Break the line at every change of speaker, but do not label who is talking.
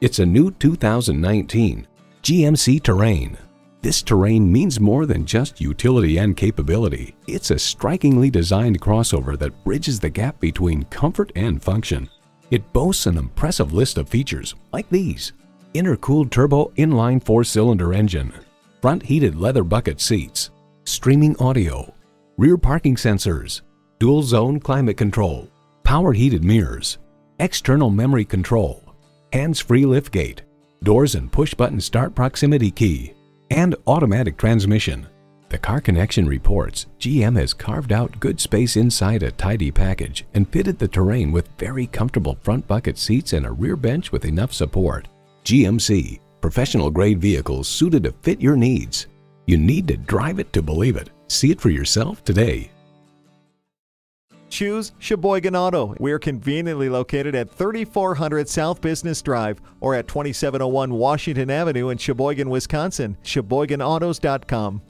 It's a new 2019 GMC Terrain. This Terrain means more than just utility and capability. It's a strikingly designed crossover that bridges the gap between comfort and function. It boasts an impressive list of features like these: intercooled turbo inline 4-cylinder engine, front heated leather bucket seats, streaming audio, rear parking sensors, dual zone climate control, power heated mirrors, external memory control, hands-free liftgate, doors and push-button start proximity key, and automatic transmission. The Car Connection reports GM has carved out good space inside a tidy package and fitted the Terrain with very comfortable front bucket seats and a rear bench with enough support. GMC, professional-grade vehicles suited to fit your needs. You need to drive it to believe it. See it for yourself today.
Choose Sheboygan Auto. We're conveniently located at 3400 South Business Drive or at 2701 Washington Avenue in Sheboygan, Wisconsin. SheboyganAutos.com.